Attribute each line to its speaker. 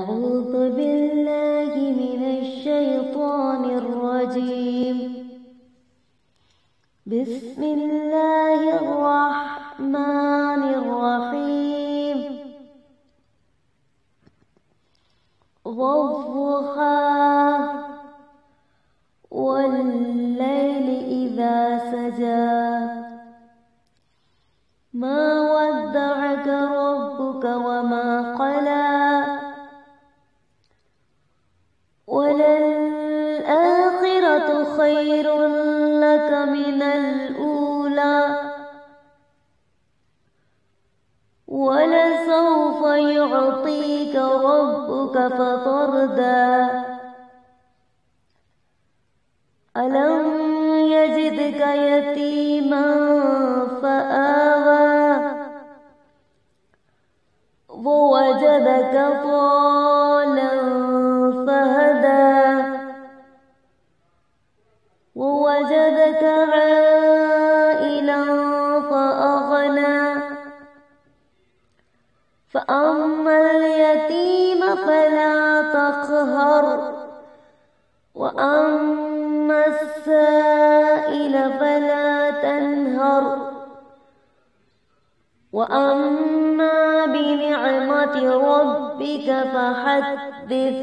Speaker 1: أعوذ بالله من الشيطان الرجيم. بسم الله الرحمن الرحيم. والضحى والليل إذا سجى ما ودعك ربك وما قلى وللآخرة خير لك من الأولى ولسوف يعطيك ربك فترضى ألم يجدك يتيما فآوى ووجدك ضالا فهدى ووجدك عائلا فأغنى فأما اليتيم فلا تقهر وأما السائل فلا تنهر وأما بنعمة ربك فحدث